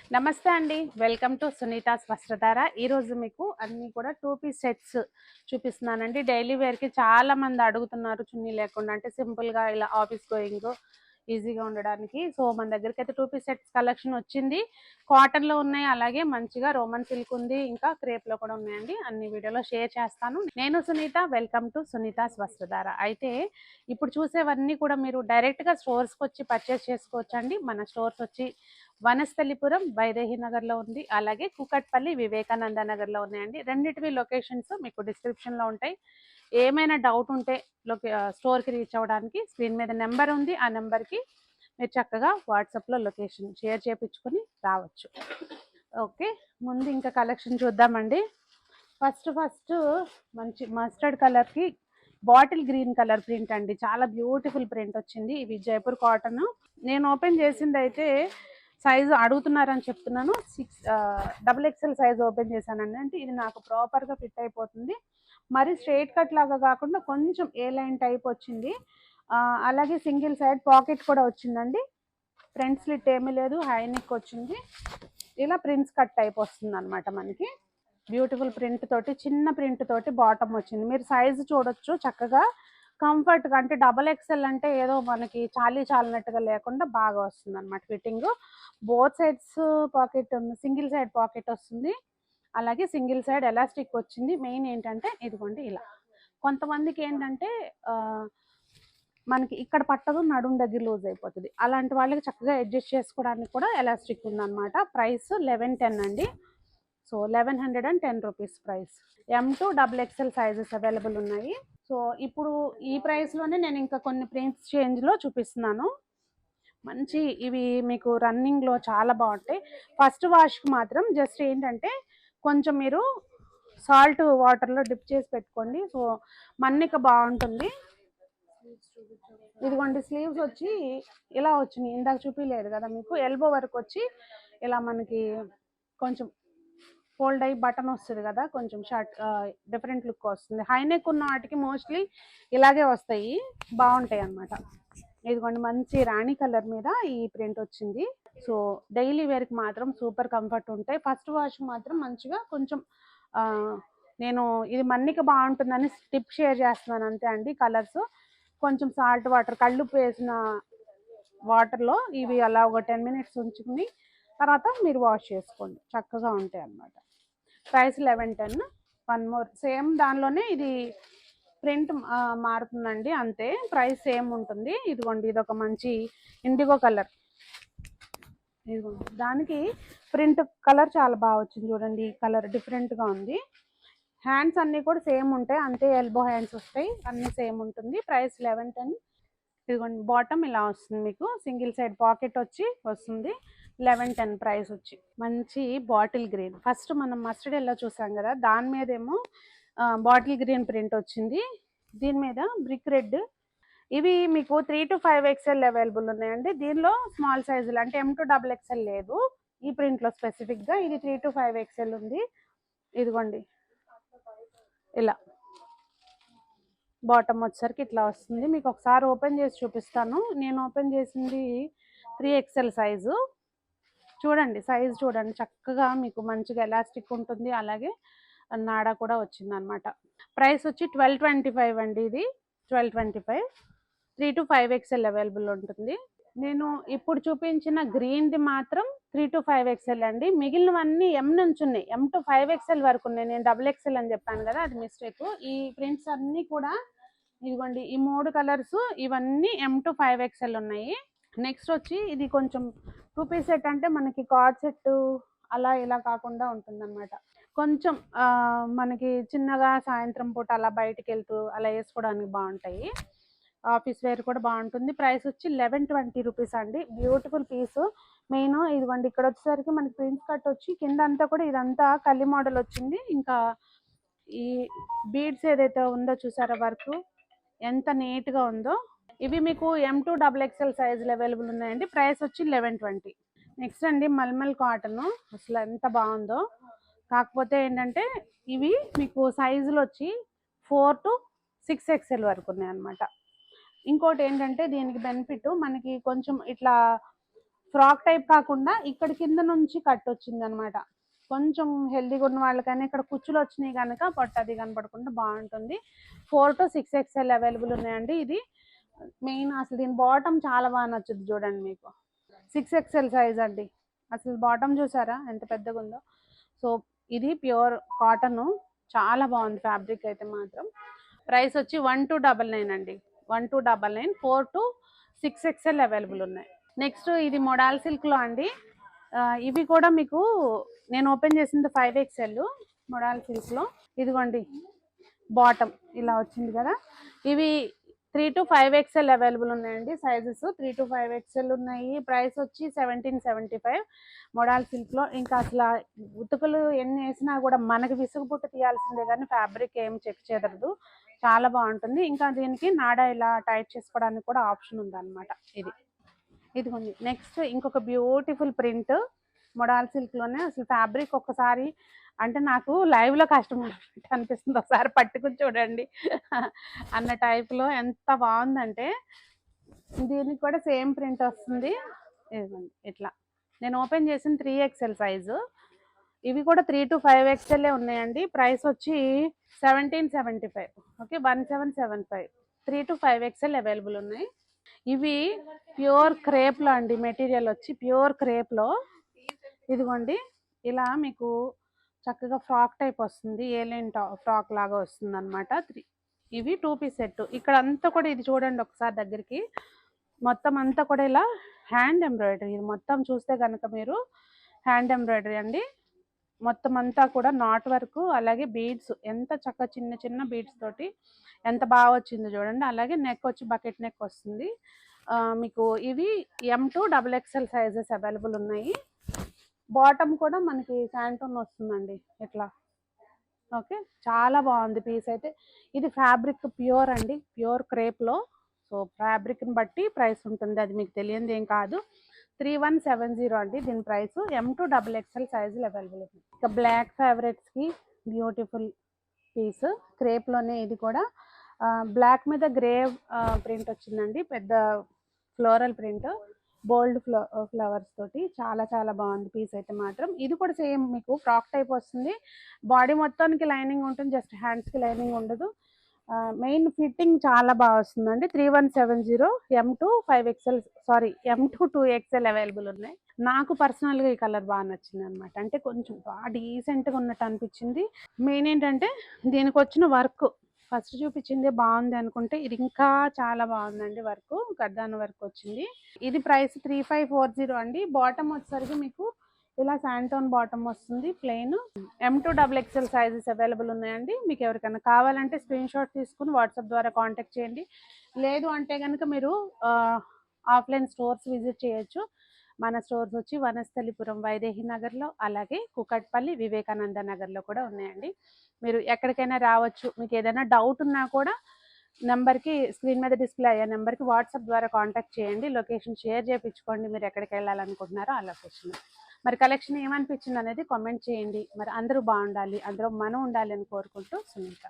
నమస్తే అండి. Welcome to Sunitha's Vastradhara. ఈరోజు మీకు అన్నీ కూడా 2 పీస్ సెట్స్ చూపిస్తున్నానండి. డైలీ వేర్‌కి చాలా మంది అడుగుతున్నారు చున్నీ లేకుండా. అంటే సింపుల్‌గా ఇలా ఆఫీస్ గోయింగ్ ఈజీగా ఉండడానికి. సో, మన దగ్గరికైతే 2 పీస్ సెట్స్ కలెక్షన్ వచ్చింది. కాటన్‌లో ఉన్నాయి. అలాగే మంచిగా రోమన్ సిల్క్ ఉంది. ఇంకా క్రేప్‌లో కూడా ఉన్నాయండి. అన్ని వీడియోలో షేర్ చేస్తాను. నేను సునీత. Welcome to Sunitha's Vastradhara. అయితే ఇప్పుడు చూసేవన్నీ కూడా మీరు డైరెక్ట్‌గా స్టోర్స్‌కి వచ్చి పర్చేస్ చేసుకోవచ్చండి. మన స్టోర్స్ వచ్చి వనస్థలిపురం వైదేహి నగర్లో ఉంది. అలాగే కూకట్పల్లి వివేకానంద నగర్లో ఉన్నాయండి. రెండిటివి లొకేషన్స్ మీకు డిస్క్రిప్షన్లో ఉంటాయి. ఏమైనా డౌట్ ఉంటే స్టోర్కి రీచ్ అవ్వడానికి స్క్రీన్ మీద నెంబర్ ఉంది. ఆ నెంబర్కి మీరు చక్కగా వాట్సాప్లో లొకేషన్ షేర్ చేయించుకొని రావచ్చు. ఓకే, ముందు ఇంకా కలెక్షన్ చూద్దామండి. ఫస్ట్ మంచి మస్టర్డ్ కలర్కి బాటిల్ గ్రీన్ కలర్ ప్రింట్ అండి. చాలా బ్యూటిఫుల్ ప్రింట్ వచ్చింది. ఇవి జైపూర్ కాటన్. నేను ఓపెన్ చేసింది అయితే సైజు అడుగుతున్నారని చెప్తున్నాను. XXL సైజ్ ఓపెన్ చేశానండి. అంటే ఇది నాకు ప్రాపర్గా ఫిట్ అయిపోతుంది. మరి స్ట్రైట్ కట్ లాగా కాకుండా కొంచెం ఏ లైన్ టైప్ వచ్చింది. అలాగే సింగిల్ సైడ్ పాకెట్ కూడా వచ్చిందండి. ఫ్రంట్ స్లిట్ ఏమీ లేదు, హై నెక్ వచ్చింది. ఇలా ప్రింట్స్ కట్ టైప్ వస్తుంది అనమాట. మనకి బ్యూటిఫుల్ ప్రింట్ తోటి, చిన్న ప్రింట్ తోటి బాటమ్ వచ్చింది. మీరు సైజు చూడొచ్చు చక్కగా కంఫర్ట్గా. అంటే XXL అంటే ఏదో మనకి చాలినట్టుగా లేకుండా బాగా వస్తుంది అనమాట ఫిట్టింగ్. బోత్ సైడ్స్ పాకెట్ ఉంది, సింగిల్ సైడ్ పాకెట్ వస్తుంది. అలాగే సింగిల్ సైడ్ ఎలాస్టిక్ వచ్చింది. మెయిన్ ఏంటంటే ఇదిగోండి ఇలా. కొంతమందికి ఏంటంటే మనకి ఇక్కడ పట్టదు, నడుం దగ్గర లూజ్ అయిపోతుంది. అలాంటి వాళ్ళకి చక్కగా అడ్జస్ట్ చేసుకోవడానికి కూడా ఎలాస్టిక్ ఉందన్నమాట. ప్రైస్ 1110 అండి. So 1110 rupees price. M2 XXL sizes available ఉన్నాయి. సో ఇప్పుడు ఈ ప్రైస్లోనే నేను ఇంకా కొన్ని ప్రింట్స్ చేంజ్లో చూపిస్తున్నాను. మంచి ఇవి మీకు రన్నింగ్లో చాలా బాగుంటాయి. ఫస్ట్ వాష్కి మాత్రం జస్ట్ ఏంటంటే కొంచెం మీరు సాల్ట్ వాటర్లో డిప్ చేసి పెట్టుకోండి. సో మన్నిక బాగుంటుంది. ఇదిగోండి స్లీవ్స్ వచ్చి ఇలా వచ్చినాయి. ఇందాక చూపించలేదు కదా మీకు. ఎల్బో వరకు వచ్చి ఇలా మనకి కొంచెం ఫోల్డ్ అయ్యి బటన్ వస్తుంది కదా, కొంచెం షర్ట్ డిఫరెంట్ లుక్ వస్తుంది. హై నెక్ ఉన్న వాటికి మోస్ట్లీ ఇలాగే వస్తాయి, బాగుంటాయి అన్నమాట. ఇదిగోండి మంచి రాణి కలర్ మీద ఈ ప్రింట్ వచ్చింది. సో డైలీ వేర్కి మాత్రం సూపర్ కంఫర్ట్ ఉంటాయి. ఫస్ట్ వాష్ మాత్రం మంచిగా కొంచెం నేను ఇది మన్నిక బాగుంటుందని టిప్ షేర్ చేస్తున్నాను అంతే అండి. కలర్స్ కొంచెం సాల్ట్ వాటర్, కళ్ళుప్పు వేసిన వాటర్లో ఇవి అలా ఒక 10 minutes ఉంచుకుని తర్వాత మీరు వాష్ చేసుకోండి, చక్కగా ఉంటాయి అన్నమాట. ప్రైస్ 1110. వన్ మోర్ సేమ్ దానిలోనే ఇది ప్రింట్ మారుతుందండి, అంతే. ప్రైస్ సేమ్ ఉంటుంది. ఇదిగోండి ఇది ఒక మంచి ఇండిగో కలర్. ఇదిగోండి దానికి ప్రింట్ కలర్ చాలా బాగా వచ్చింది చూడండి. ఈ కలర్ డిఫరెంట్గా ఉంది. హ్యాండ్స్ అన్నీ కూడా సేమ్ ఉంటాయి, అంతే. ఎల్బో హ్యాండ్స్ వస్తాయి, అన్నీ సేమ్ ఉంటుంది. ప్రైస్ 1110. ఇదిగోండి బాటమ్ ఇలా వస్తుంది మీకు. సింగిల్ సైడ్ పాకెట్ వచ్చి వస్తుంది. 1110 ప్రైస్ వచ్చి. మంచి బాటిల్ గ్రీన్. ఫస్ట్ మనం మస్టర్డ్ ఎల్లో చూసాం కదా, దాని మీద ఏమో బాటిల్ గ్రీన్ ప్రింట్ వచ్చింది. దీని మీద బ్రిక్ రెడ్. ఇవి మీకు 3 to 5 XL అవైలబుల్ ఉన్నాయండి. దీనిలో స్మాల్ సైజులు అంటే M2 XXL లేదు ఈ ప్రింట్లో స్పెసిఫిక్గా. ఇది 3 to 5 XL ఉంది. ఇదిగోండి ఇలా బాటమ్ వచ్చేసరికి ఇట్లా వస్తుంది. మీకు ఒకసారి ఓపెన్ చేసి చూపిస్తాను. నేను ఓపెన్ చేసింది 3XL సైజు. చూడండి సైజు చూడండి, చక్కగా మీకు మంచిగా ఎలాస్టిక్ ఉంటుంది. అలాగే నాడా కూడా వచ్చింది అనమాట. ప్రైస్ వచ్చి 1225 అండి. ఇది 1225. 3 to 5 XL అవైలబుల్ ఉంటుంది. నేను ఇప్పుడు చూపించిన గ్రీన్ది మాత్రం 3 to 5 XL అండి. మిగిలినవన్నీ M నుంచి ఉన్నాయి. M to 5 XL వరకు ఉన్నాయి. నేను XXL అని చెప్పాను కదా, అది మిస్టేక్. ఈ ప్రింట్స్ అన్నీ కూడా ఇదిగోండి ఈ 3 కలర్స్ ఇవన్నీ M to 5 XL ఉన్నాయి. నెక్స్ట్ వచ్చి ఇది కొంచెం 2 పీస్ సెట్ అంటే మనకి కార్డ్ సెట్ అలా ఇలా కాకుండా ఉంటుందన్నమాట. కొంచెం మనకి చిన్నగా సాయంత్రం పూట అలా బయటికి వెళ్తూ అలా వేసుకోవడానికి బాగుంటాయి. ఆఫీస్ వేర్ కూడా బాగుంటుంది. ప్రైస్ వచ్చి 1120 రూపీస్ అండి. Beautiful piece. మెయిన్ ఇదిగోండి ఇక్కడ వచ్చేసరికి మనకి ప్రింట్స్ కట్ వచ్చి కింద అంతా కూడా ఇదంతా కల్లి మోడల్ వచ్చింది. ఇంకా ఈ బీడ్స్ ఏదైతే ఉందో చూసారా, వర్క్ ఎంత నీట్గా ఉందో. ఇవి మీకు M2 XXL సైజులు అవైలబుల్ ఉన్నాయండి. ప్రైస్ వచ్చి 1120. నెక్స్ట్ అండి మల్మల్ కాటన్. అసలు ఎంత బాగుందో. కాకపోతే ఏంటంటే ఇవి మీకు సైజులు వచ్చి 4 to 6 XL వరకు ఉన్నాయి అనమాట. ఇంకోటి ఏంటంటే దీనికి బెనిఫిట్ మనకి కొంచెం ఇట్లా ఫ్రాక్ టైప్ కాకుండా ఇక్కడ కింద నుంచి కట్ వచ్చింది అనమాట. కొంచెం హెల్దీగా ఉన్న వాళ్ళకైనా ఇక్కడ కుచ్చులు వచ్చినాయి కనుక పొట్ట అది కనపడకుండా బాగుంటుంది. 4 to 6 XL అవైలబుల్ ఉన్నాయండి. ఇది మెయిన్ అసలు దీని బాటమ్ చాలా బాగా నచ్చుద్ది చూడండి మీకు. 6 XL సైజ్ అండి. అసలు బాటమ్ చూసారా ఎంత పెద్దగా ఉందో. సో ఇది ప్యూర్ కాటన్, చాలా బాగుంది ఫ్యాబ్రిక్ అయితే మాత్రం. ప్రైస్ వచ్చి 1299 అండి. 1299, 4 to 6 XL అవైలబుల్ ఉన్నాయి. నెక్స్ట్ ఇది మోడల్ సిల్క్లో అండి. ఇవి కూడా మీకు నేను ఓపెన్ చేసింది 5 XL మోడల్ సిల్క్లో. ఇదిగోండి బాటమ్ ఇలా వచ్చింది కదా. ఇవి 3 to 5 XL అవైలబుల్ ఉన్నాయండి. సైజెస్ 3 to 5 XL ఉన్నాయి. ప్రైస్ వచ్చి 1775 మోడల్ సిల్క్లో. ఇంకా అసలు ఉతుకులు ఎన్ని వేసినా కూడా మనకి విసుగు పుట్టు తీయాల్సిందే కానీ ఫ్యాబ్రిక్ ఏం చెక్ చెదరదు, చాలా బాగుంటుంది. ఇంకా దీనికి నాడా ఇలా టైట్ చేసుకోవడానికి కూడా ఆప్షన్ ఉందన్నమాట. ఇదిగోండి నెక్స్ట్ ఇంకొక బ్యూటిఫుల్ ప్రింట్ మోడల్ సిల్క్లోనే. అసలు ఫ్యాబ్రిక్ ఒక్కసారి అంటే నాకు లైవ్లో కస్టమర్ అనిపిస్తుంది, ఒకసారి పట్టుకుని చూడండి అన్న టైప్లో. ఎంత బాగుందంటే దీనికి కూడా సేమ్ ప్రింట్ వస్తుంది. ఇదిగోండి ఇట్లా. నేను ఓపెన్ చేసిన 3 XL సైజు. ఇవి కూడా 3 to 5 XL ఉన్నాయండి. ప్రైస్ వచ్చి 1775. ఓకే, 1775. 3 to 5 XL అవైలబుల్ ఉన్నాయి. ఇవి ప్యూర్ క్రేప్లో అండి. మెటీరియల్ వచ్చి ప్యూర్ క్రేప్లో. ఇదిగోండి ఇలా మీకు చక్కగా ఫ్రాక్ టైప్ వస్తుంది, ఏలైన్ ఫ్రాక్ లాగా వస్తుంది అనమాట. ఇవి 2 పీస్ సెట్. ఇక్కడ అంతా కూడా ఇది చూడండి ఒకసారి దగ్గరికి, మొత్తం అంతా కూడా ఇలా హ్యాండ్ ఎంబ్రాయిడరీ. ఇది మొత్తం చూస్తే కనుక మీరు హ్యాండ్ ఎంబ్రాయిడరీ అండి. మొత్తం అంతా కూడా నాట్ వర్క్, అలాగే బీడ్స్, ఎంత చక్కగా చిన్న చిన్న బీడ్స్ తోటి ఎంత బాగా వచ్చిందో చూడండి. అలాగే నెక్ వచ్చి బకెట్ నెక్ వస్తుంది మీకు. ఇవి M to XXL sizes available ఉన్నాయి. బాటమ్ కూడా మనకి శాంటోన్ వస్తుందండి ఇట్లా. ఓకే, చాలా బాగుంది పీస్ అయితే. ఇది ఫ్యాబ్రిక్ ప్యూర్ అండి, ప్యూర్ క్రేప్లో. సో ఫ్యాబ్రిక్ని బట్టి ప్రైస్ ఉంటుంది, అది మీకు తెలియంది ఏం కాదు. 3170 అండి దీని ప్రైస్. M to XXL సైజులు అవైలబుల్ ఉంది. ఇక బ్లాక్ ఫేవరెట్స్కి బ్యూటిఫుల్ పీస్ క్రేప్లోనే. ఇది కూడా బ్లాక్ మీద గ్రే ప్రింట్ వచ్చిందండి, పెద్ద ఫ్లోరల్ ప్రింట్, బోల్డ్ ఫ్లవర్స్ తోటి. చాలా చాలా బాగుంది పీస్ అయితే మాత్రం. ఇది కూడా సేమ్ మీకు ఫ్రాక్ టైప్ వస్తుంది. బాడీ మొత్తానికి లైనింగ్ ఉంటుంది, జస్ట్ హ్యాండ్స్కి లైనింగ్ ఉండదు. మెయిన్ ఫిట్టింగ్ చాలా బాగా వస్తుందండి. 3170. M to 5 XL, sorry M to 2 XL available ఉన్నాయి. నాకు పర్సనల్గా ఈ కలర్ బాగా నచ్చింది అనమాట. అంటే కొంచెం బాగా డీసెంట్గా ఉన్నట్టు అనిపించింది. మెయిన్ ఏంటంటే దీనికి వచ్చిన వర్క్, ఫస్ట్ చూపించింది బాగుంది అనుకుంటే ఇది ఇంకా చాలా బాగుందండి. వర్క్ గద్దాన వర్క్ వచ్చింది. ఇది ప్రైస్ 3540 అండి. బాటమ్ వచ్చేసరికి మీకు ఇలా శాంటోన్ బాటమ్ వస్తుంది, plain. M to XXL sizes available ఉన్నాయండి. మీకు ఎవరికైనా కావాలంటే స్క్రీన్ షాట్ తీసుకుని వాట్సాప్ ద్వారా కాంటాక్ట్ చేయండి. లేదు అంటే కనుక మీరు ఆఫ్లైన్ స్టోర్స్ విజిట్ చేయొచ్చు. మన స్టోర్స్ వచ్చి వనస్థలిపురం వైదేహి నగర్లో, అలాగే కుకట్పల్లి వివేకానంద నగర్లో కూడా ఉన్నాయండి. మీరు ఎక్కడికైనా రావచ్చు. మీకు ఏదైనా డౌట్ ఉన్నా కూడా నెంబర్కి, స్క్రీన్ మీద డిస్ప్లే అయ్యే నెంబర్కి వాట్సాప్ ద్వారా కాంటాక్ట్ చేయండి. లొకేషన్ షేర్ చేయించుకోండి, మీరు ఎక్కడికి వెళ్ళాలనుకుంటున్నారో ఆ లొకేషన్. మరి కలెక్షన్ ఏమనిపించింది అనేది కామెంట్ చేయండి. మరి అందరూ బాగుండాలి, అందరూ మనం ఉండాలి అని కోరుకుంటూ సునీత.